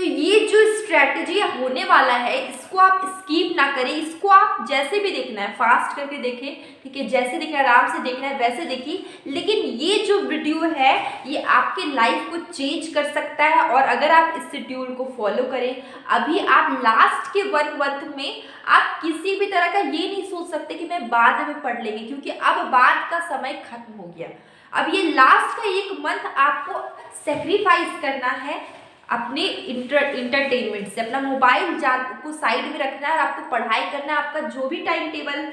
ये जो स्ट्रैटेजी होने वाला है इसको आप स्किप ना करें, इसको आप जैसे भी देखना है फास्ट करके देखें, ठीक है, जैसे देखना है आराम से देखना है वैसे देखिए, लेकिन ये जो वीडियो है ये आपके लाइफ को चेंज कर सकता है। और अगर आप इस शेड्यूल को फॉलो करें, अभी आप लास्ट के 1 मंथ में आप किसी भी तरह का ये नहीं सोच सकते कि मैं बाद में पढ़ लेंगे, क्योंकि अब बाद का समय खत्म हो गया। अब ये लास्ट का 1 मंथ आपको सेक्रीफाइस करना है अपने इंटरटेनमेंट से, अपना मोबाइल को साइड में रखना है और आपको पढ़ाई करना है। आपका जो भी टाइम टेबल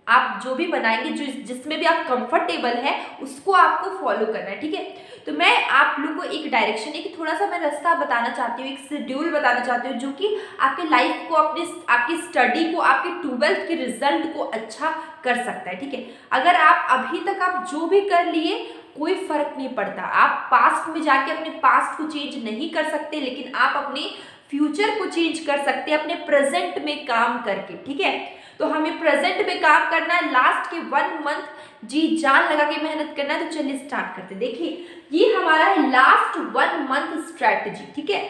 आप जो भी बनाएंगे, जिसमें भी आप कंफर्टेबल है उसको आपको फॉलो करना है, ठीक है। तो मैं आप लोग को एक डायरेक्शन, एक थोड़ा सा मैं रास्ता बताना चाहती हूँ, एक शेड्यूल बताना चाहती हूँ जो कि आपके लाइफ को, आपकी स्टडी को, आपके 12th के रिजल्ट को अच्छा कर सकता है, ठीक है। अगर आप अभी तक आप जो भी कर लिए कोई फर्क नहीं पड़ता, आप पास्ट में जाके अपने पास्ट को चेंज नहीं कर सकते, लेकिन आप अपने फ्यूचर को चेंज कर सकते हैं अपने प्रेजेंट में काम करके, ठीक है। तो हमें प्रेजेंट में काम करना है, लास्ट के 1 मंथ जी जान लगा के मेहनत करना है। तो चलिए स्टार्ट करते हैं। देखिए ये हमारा है लास्ट 1 मंथ स्ट्रैटेजी, ठीक है।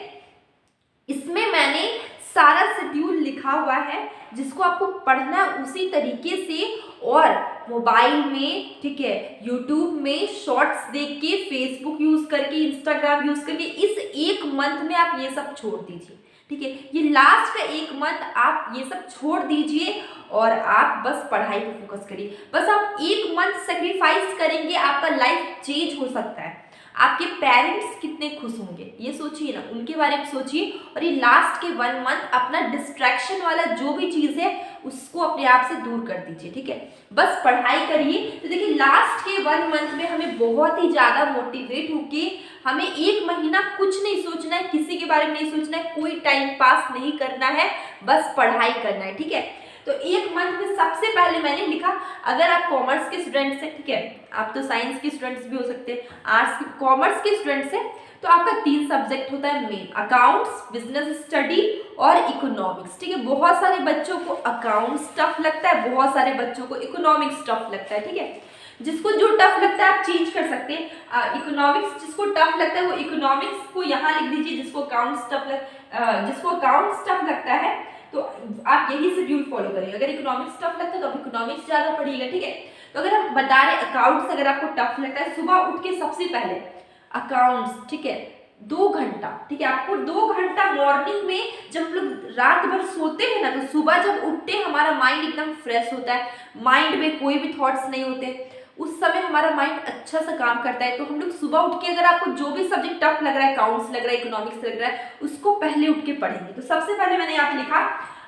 इसमें मैंने सारा शेड्यूल लिखा हुआ है जिसको आपको पढ़ना है उसी तरीके से, और मोबाइल में, ठीक है, यूट्यूब में शॉर्ट्स देख के, फेसबुक यूज करके, इंस्टाग्राम यूज करके इस 1 मंथ में आप ये सब छोड़ दीजिए, ठीक है। ये लास्ट का 1 मंथ आप ये सब छोड़ दीजिए और आप बस पढ़ाई पे फोकस करिए। बस आप 1 मंथ सेक्रीफाइस करेंगे, आपका लाइफ चेंज हो सकता है। आपके पेरेंट्स कितने खुश होंगे ये सोचिए ना, उनके बारे में सोचिए। और ये लास्ट के 1 मंथ अपना डिस्ट्रैक्शन वाला जो भी चीज़ है उसको अपने आप से दूर कर दीजिए, ठीक है। बस पढ़ाई करिए। तो देखिए लास्ट के 1 मंथ में हमें बहुत ही ज़्यादा मोटिवेट होके, हमें 1 महीना कुछ नहीं सोचना है, किसी के बारे में नहीं सोचना है, कोई टाइम पास नहीं करना है, बस पढ़ाई करना है, ठीक है। तो 1 मंथ में सबसे पहले मैंने लिखा, अगर आप कॉमर्स के स्टूडेंट्स हैं, ठीक है, आप तो साइंस के स्टूडेंट्स भी हो सकते हैं, आर्ट्स के, कॉमर्स के स्टूडेंट्स हैं, तो आपका 3 सब्जेक्ट होता है मेन, अकाउंट्स, बिजनेस स्टडी और इकोनॉमिक्स, ठीक है। बहुत सारे बच्चों को अकाउंट्स टफ लगता है, बहुत सारे बच्चों को इकोनॉमिक्स टफ लगता है, ठीक है। जिसको जो टफ लगता है आप चेंज कर सकते हैं। इकोनॉमिक्स जिसको टफ लगता है वो इकोनॉमिक्स को यहाँ लिख दीजिए, जिसको अकाउंट्स टफ लगता है तो आप यही शेड्यूल फॉलो करेंगे। अगर इकोनॉमिक्स टफ लगता है तो आप इकोनॉमिक्स ज्यादा पढ़िएगा, ठीक है। तो अगर हम बता रहे अकाउंट्स अगर आपको टफ लगता है, सुबह उठ के सबसे पहले अकाउंट्स, ठीक है, 2 घंटा, ठीक है, आपको 2 घंटा मॉर्निंग में, जब हम लोग रात भर सोते हैं ना, तो सुबह जब उठते हैं हमारा माइंड एकदम फ्रेश होता है, माइंड में कोई भी थॉट्स नहीं होते, उस समय हमारा माइंड अच्छा सा काम करता है। तो हम लोग सुबह उठ के, अगर आपको जो भी सब्जेक्ट टफ लग रहा है, अकाउंट्स लग रहा है, इकोनॉमिक्स लग रहा है, उसको पहले उठ के पढ़ेंगे। तो सबसे पहले मैंने यहाँ पे लिखा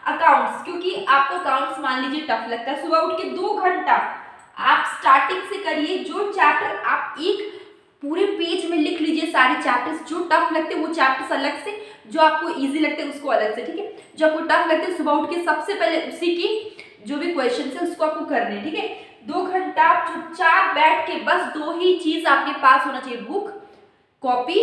अकाउंट्स, क्योंकि आपको अकाउंट्स मान लीजिए टफ लगता है, सुबह उठ के 2 घंटा आप स्टार्टिंग से करिए। जो चैप्टर आप एक पूरे पेज में लिख लीजिए, सारे चैप्टर्स जो टफ लगते हैं वो चैप्टर्स अलग से, जो आपको इजी लगते हैं उसको अलग से, ठीक है। जो आपको टफ लगते हैं सुबह उठ के सबसे पहले उसी की जो भी क्वेश्चन है उसको आपको करने, ठीक है। 2 घंटा आप चुपचाप बैठ के, बस 2 ही चीज आपके पास होना चाहिए, बुक, कॉपी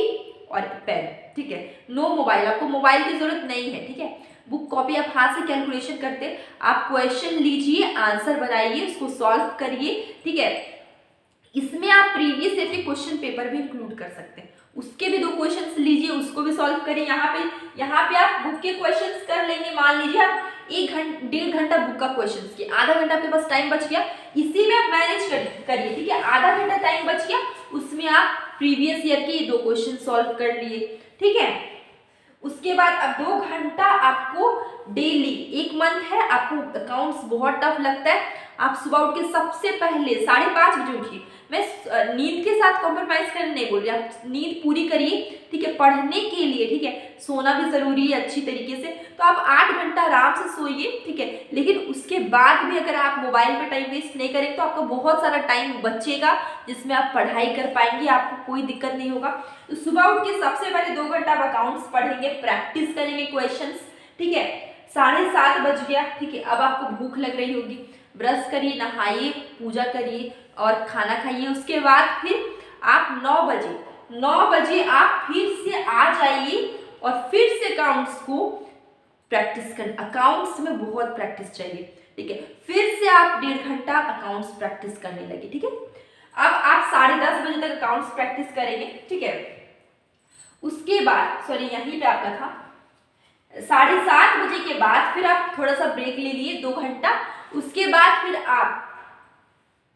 और पेन, ठीक है। नो मोबाइल, आपको मोबाइल की जरूरत नहीं है, ठीक है। बुक कॉपी आप हाथ से कैलकुलेशन करते, आप क्वेश्चन लीजिए, आंसर बनाइए, उसको सॉल्व करिए, ठीक है। इसमें आप प्रीवियस ईयर के क्वेश्चन पेपर भी इंक्लूड कर सकते हैं, उसके भी 2 क्वेश्चंस लीजिए, उसको भी सॉल्व करिए। यहाँ पे आप बुक के क्वेश्चंस कर लेंगे, मान लीजिए आप 1-1.5 घंटा बुक का क्वेश्चंस किया, आधा घंटा आपके पास टाइम बच गया, इसी में आप मैनेज करिए, ठीक है। आधा घंटा टाइम बच गया, उसमें आप प्रीवियस ईयर के 2 क्वेश्चन सॉल्व कर लिए, ठीक है। उसके बाद अब 2 घंटा आपको डेली, 1 मंथ है, आपको अकाउंट्स बहुत टफ लगता है, आप सुबह उठ के सबसे पहले 5:30 बजे उठिए। मैं नींद के साथ कॉम्प्रोमाइज करने नहीं बोल रही, आप नींद पूरी करिए, ठीक है, पढ़ने के लिए, ठीक है, सोना भी जरूरी है अच्छी तरीके से। तो आप 8 घंटा आराम से सोइए, ठीक है, लेकिन उसके बाद भी अगर आप मोबाइल पे टाइम वेस्ट नहीं करेंगे तो आपका बहुत सारा टाइम बचेगा जिसमें आप पढ़ाई कर पाएंगे, आपको कोई दिक्कत नहीं होगा। तो सुबह उठ के सबसे पहले 2 घंटा आप अकाउंट्स पढ़ेंगे, प्रैक्टिस करेंगे क्वेश्चंस, ठीक है। 7:30 बज गया, ठीक है, अब आपको भूख लग रही होगी, ब्रश करिए, नहाइए, पूजा करिए और खाना खाइए। उसके बाद फिर आप 9 बजे आप फिर से आ जाइए और फिर से अकाउंट्स को प्रैक्टिस कर, अकाउंट्स में बहुत प्रैक्टिस चाहिए, ठीक है। फिर से आप 1.5 घंटा अकाउंट्स प्रैक्टिस करने लगे, ठीक है। अब आप 10:30 बजे तक अकाउंट्स प्रैक्टिस करेंगे, ठीक है। उसके बाद सॉरी यहीं पे आपका था 7:30 बजे के बाद फिर आप थोड़ा सा ब्रेक ले लिए 2 घंटा। उसके बाद फिर आप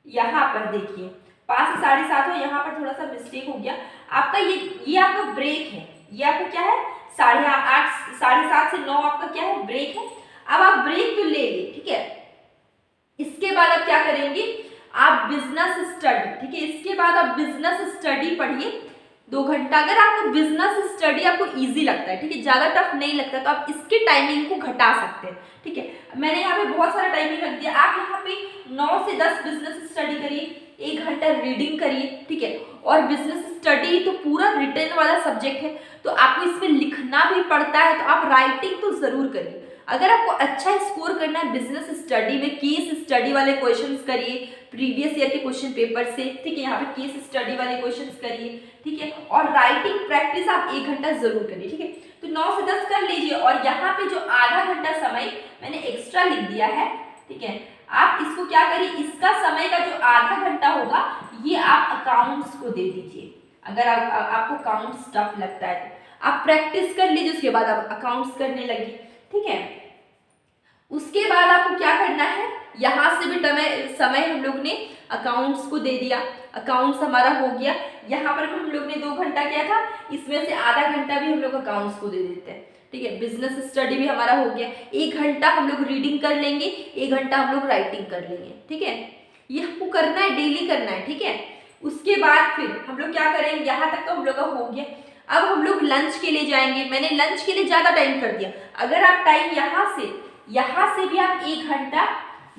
यहाँ पर देखिए 5 से 7:30 हो, यहाँ पर थोड़ा सा मिस्टेक हो गया आपका। ये आपका ब्रेक है, ये आपका क्या है 8:30 7:30 से 9 आपका क्या है ब्रेक है। अब आप ब्रेक तो ले लिए, ठीक है। इसके बाद आप क्या करेंगे, आप बिजनेस स्टडी, ठीक है। इसके बाद आप बिजनेस स्टडी पढ़िए 2 घंटा। अगर आपको बिजनेस स्टडी आपको इजी लगता है, ठीक है, ज़्यादा टफ नहीं लगता, तो आप इसके टाइमिंग को घटा सकते हैं, ठीक है। मैंने यहाँ पे बहुत सारा टाइमिंग रख दिया। आप यहाँ पे 9 से 10 बिजनेस स्टडी करिए, 1 घंटा रीडिंग करिए, ठीक है। और बिजनेस स्टडी तो पूरा रिटर्न वाला सब्जेक्ट है, तो आपको इसमें लिखना भी पड़ता है, तो आप राइटिंग तो ज़रूर करिए। अगर आपको अच्छा स्कोर करना है बिजनेस स्टडी में, केस स्टडी वाले क्वेश्चंस करिए प्रीवियस ईयर के क्वेश्चन पेपर से, ठीक है। यहाँ पे केस स्टडी वाले क्वेश्चंस करिए, ठीक है। और राइटिंग प्रैक्टिस आप 1 घंटा जरूर करिए, ठीक है। तो 9 से 10 कर लीजिए। और यहाँ पे जो आधा घंटा समय मैंने एक्स्ट्रा लिख दिया है, ठीक है, आप इसको क्या करिए, इसका समय का जो आधा घंटा होगा ये आप अकाउंट्स को दे दीजिए। अगर आपको अकाउंट्स टफ लगता है तो आप प्रैक्टिस कर लीजिए, उसके बाद आप अकाउंट्स करने लगिए, ठीक है। उसके बाद आपको क्या करना है, यहाँ से भी समय हम लोग ने अकाउंट्स को दे दिया, अकाउंट्स हमारा हो गया। यहाँ पर भी हम लोग ने 2 घंटा किया था, इसमें से आधा घंटा भी हम लोग अकाउंट्स को दे देते हैं, ठीक है। बिजनेस स्टडी भी हमारा हो गया। 1 घंटा हम लोग रीडिंग कर लेंगे, 1 घंटा हम लोग राइटिंग कर लेंगे, ठीक है। ये हमको करना है, डेली करना है, ठीक है। उसके बाद फिर हम लोग क्या करेंगे, यहाँ तक तो हम लोग का हो गया। अब हम लोग लंच के लिए जाएंगे। मैंने लंच के लिए ज़्यादा टाइम कर दिया। अगर आप टाइम यहाँ से भी आप 1 घंटा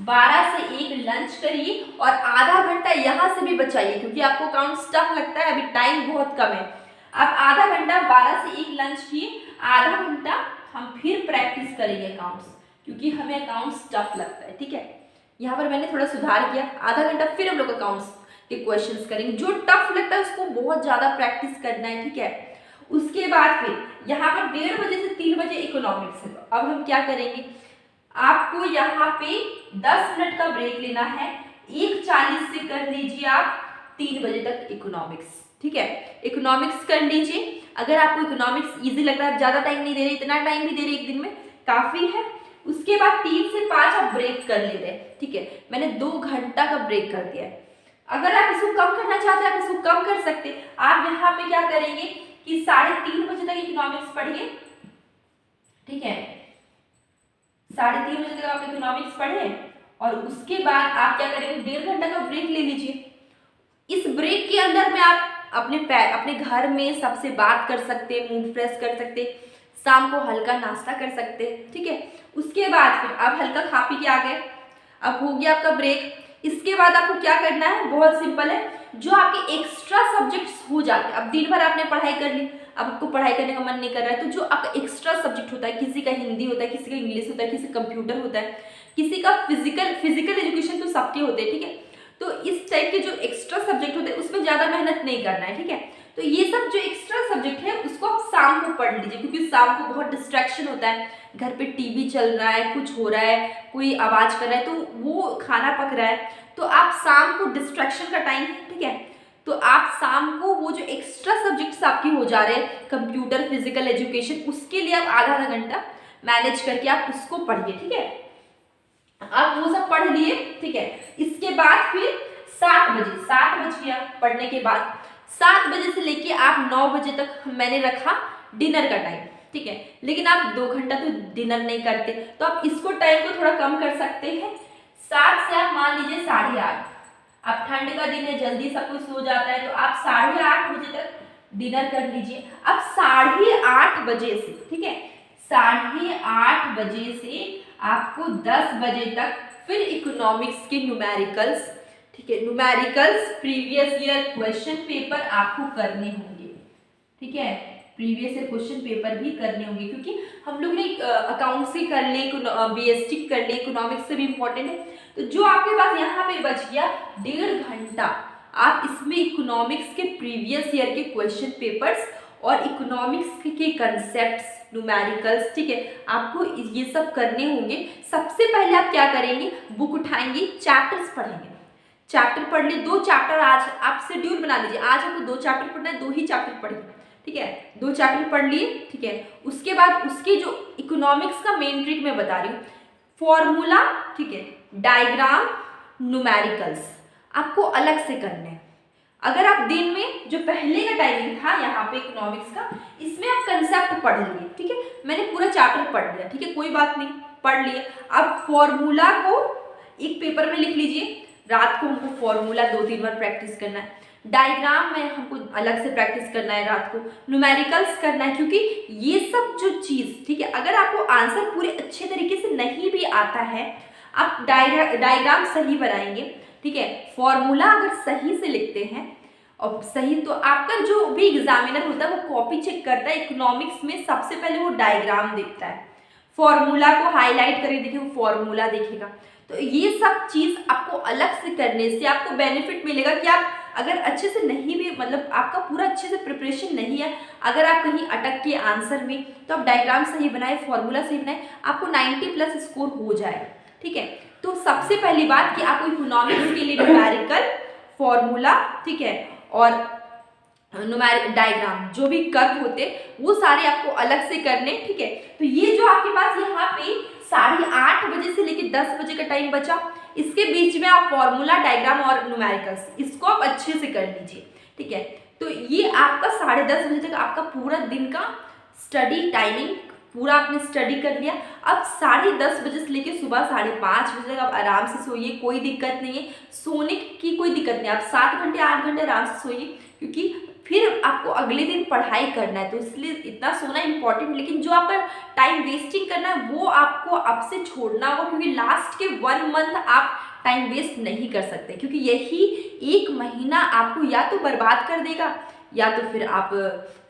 12 से 1 लंच करिए और आधा घंटा यहाँ से भी बचाइए, क्योंकि आपको अकाउंट्स टफ लगता है, अभी टाइम बहुत कम है। आप आधा घंटा 12 से 1 लंच किए, आधा घंटा हम फिर प्रैक्टिस करेंगे अकाउंट्स, क्योंकि हमें अकाउंट्स टफ लगता है, ठीक है। यहाँ पर मैंने थोड़ा सुधार किया, आधा घंटा फिर हम लोग अकाउंट्स के क्वेश्चंस करेंगे। जो टफ लगता है उसको बहुत ज़्यादा प्रैक्टिस करना है, ठीक है। उसके बाद फिर यहाँ पर 1:30 बजे से 3 बजे इकोनॉमिक्स है। अब हम क्या करेंगे, आपको यहाँ पे 10 मिनट का ब्रेक लेना है। 1:40 से कर लीजिए आप 3 बजे तक इकोनॉमिक्स, ठीक है। इकोनॉमिक्स कर लीजिए। अगर आपको इकोनॉमिक्स इजी लग रहा है, ज़्यादा टाइम नहीं दे रहे, इतना टाइम भी दे रहे एक दिन में काफ़ी है। उसके बाद 3 से 5 आप ब्रेक कर ले रहे हैं, ठीक है। मैंने 2 घंटा का ब्रेक कर दिया है। अगर आप इसको कम करना चाहते हैं, आप इसको कम कर सकते हैं। आप यहाँ पे क्या करेंगे कि 3:30 बजे तक इकोनॉमिक्स पढ़िए, ठीक है। 3:30 बजे तक आप इकोनॉमिक्स पढ़े और उसके बाद आप क्या करेंगे, 1.5 घंटा का ब्रेक ले लीजिए। इस ब्रेक के अंदर में आप अपने घर में सबसे बात कर सकते हैं, मूड फ्रेश कर सकते हैं, शाम को हल्का नाश्ता कर सकते हैं, ठीक है। उसके बाद फिर आप हल्का खा पी के आ गए, अब हो गया आपका ब्रेक। इसके बाद आपको क्या करना है, बहुत सिंपल है। जो आपके एक्स्ट्रा सब्जेक्ट्स हो जाते हैं, अब दिन भर आपने पढ़ाई कर ली, अब आपको पढ़ाई करने का मन नहीं कर रहा है, तो जो आपका एक्स्ट्रा सब्जेक्ट होता है, किसी का हिंदी होता है, किसी का इंग्लिश होता है, किसी का कंप्यूटर होता है, किसी का फिजिकल एजुकेशन, तो सबके होते हैं, ठीक है। तो इस टाइप के जो एक्स्ट्रा सब्जेक्ट होते हैं उसमें ज़्यादा मेहनत नहीं करना है, ठीक है। तो ये सब जो एक्स्ट्रा सब्जेक्ट है उसको आप शाम को पढ़ लीजिए, क्योंकि शाम को बहुत डिस्ट्रैक्शन होता है, घर पे टीवी चल रहा है, कुछ हो रहा है, कोई आवाज़ कर रहा है, तो वो खाना पक रहा है, तो आप शाम को डिस्ट्रैक्शन का टाइम है, ठीक है। तो आप शाम को वो जो एक्स्ट्रा सब्जेक्ट्स आपके हो जा रहे हैं, कंप्यूटर, फिजिकल एजुकेशन, उसके लिए आप आधा घंटा मैनेज करके आप उसको पढ़िए, ठीक है। आप वो सब पढ़ लिए, ठीक है। इसके बाद फिर 7 बज गया पढ़ने के बाद, 7 बजे से लेके आप 9 बजे तक मैंने रखा डिनर का टाइम, ठीक है। लेकिन आप 2 घंटा तो डिनर नहीं करते, तो आप इसको टाइम को थोड़ा कम कर सकते हैं। 7 से आप मान लीजिए 8:30, अब ठंड का दिन है, जल्दी सब कुछ सो जाता है, तो आप 8:30 बजे तक डिनर कर लीजिए। अब 8:30 बजे से, ठीक है, 8:30 बजे से आपको 10 बजे तक फिर इकोनॉमिक्स के न्यूमेरिकल्स, ठीक है, numericals previous year question paper आपको करने होंगे, ठीक है। प्रीवियस ईयर क्वेश्चन पेपर भी करने होंगे, क्योंकि हम लोग ने अकाउंट्स से कर ले, बीएसटी कर ले, इकोनॉमिक्स से भी इम्पोर्टेंट है। तो जो आपके पास यहाँ पे बच गया 1.5 घंटा, आप इसमें इकोनॉमिक्स के प्रीवियस ईयर के क्वेश्चन पेपर्स और इकोनॉमिक्स के कंसेप्ट्स, न्यूमेरिकल्स, ठीक है, आपको ये सब करने होंगे। सबसे पहले आप क्या करेंगे, बुक उठाएंगे, चैप्टर्स पढ़ेंगे। चैप्टर पढ़ लिए, 2 चैप्टर आज आप शेड्यूल बना लीजिए, आज आपको 2 चैप्टर पढ़ना है, 2 ही चैप्टर पढ़िए। ठीक है, 2 चैप्टर पढ़ लिए, ठीक है। उसके बाद उसके जो इकोनॉमिक्स का मेन ट्रिक मैं बता रही हूँ, फॉर्मूला, ठीक है, डायग्राम, न्यूमेरिकल्स आपको अलग से करने हैं। अगर आप दिन में जो पहले का टाइमिंग था यहाँ पे इकोनॉमिक्स का, इसमें आप कंसेप्ट पढ़ लिए, ठीक है, मैंने पूरा चैप्टर पढ़ लिया, ठीक है, कोई बात नहीं, पढ़ लिए। अब फॉर्मूला को एक पेपर में लिख लीजिए, रात को हमको फॉर्मूला 2-3 बार प्रैक्टिस करना है, डायग्राम में हमको अलग से प्रैक्टिस करना है रात को, न्यूमेरिकल्स करना है, क्योंकि ये सब जो चीज़, ठीक है, अगर आपको आंसर पूरे अच्छे तरीके से नहीं भी आता है, आप डायग्राम सही बनाएंगे, ठीक है, फॉर्मूला अगर सही से लिखते हैं और सही, तो आपका जो भी एग्जामिनर होता है वो कॉपी चेक करता है, इकोनॉमिक्स में सबसे पहले वो डायग्राम देखता है, फॉर्मूला को हाईलाइट करके देखिए, वो फॉर्मूला देखेगा। तो ये सब चीज़ आपको अलग से करने से आपको बेनिफिट मिलेगा कि आप अगर अच्छे से नहीं भी, मतलब आपका पूरा अच्छे से प्रिपरेशन नहीं है, अगर आप कहीं अटक के आंसर में, तो आप डायग्राम सही बनाए, फॉर्मूला सही बनाए, आपको 90+ स्कोर हो जाएगा, ठीक है। तो सबसे पहली बात कि आपको इकोनॉमिक्स के लिए न्यूमेरिकल, फॉर्मूला, ठीक है, और न्यूमेरिक डायग्राम जो भी कर्व होते वो सारे आपको अलग से करने, ठीक है। तो ये जो आपके पास यहाँ पे 8:30 बजे से लेकर 10 बजे का टाइम बचा, इसके बीच में आप फॉर्मूला, डायग्राम और न्यूमेरिकल्स इसको आप अच्छे से कर लीजिए, ठीक है। तो ये आपका 10:30 बजे तक आपका पूरा दिन का स्टडी टाइमिंग पूरा आपने स्टडी कर लिया। अब 10:30 बजे से लेकर सुबह 5:30 बजे तक आप आराम से सोइए, कोई दिक्कत नहीं है, सोने की कोई दिक्कत नहीं, आप 7 घंटे 8 घंटे आराम से सोइए, क्योंकि फिर आपको अगले दिन पढ़ाई करना है, तो इसलिए इतना सोना इम्पॉर्टेंट। लेकिन जो आपका टाइम वेस्टिंग करना है वो आपको अब से छोड़ना होगा, क्योंकि लास्ट के 1 मंथ आप टाइम वेस्ट नहीं कर सकते, क्योंकि यही 1 महीना आपको या तो बर्बाद कर देगा या तो फिर आप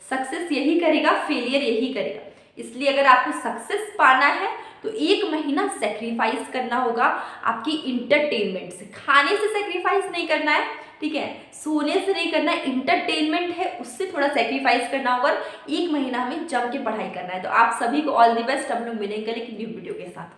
सक्सेस यही करेगा, फेलियर यही करेगा। इसलिए अगर आपको सक्सेस पाना है तो 1 महीना सेक्रीफाइस करना होगा आपकी इंटरटेनमेंट से, खाने से सेक्रीफाइस नहीं करना है, ठीक है, सोने से नहीं करना है, इंटरटेनमेंट है उससे थोड़ा सेक्रीफाइस करना होगा, 1 महीना हमें जम के पढ़ाई करना है। तो आप सभी को ऑल दी बेस्ट, हम लोग मिलेंगे एक न्यू वीडियो के साथ।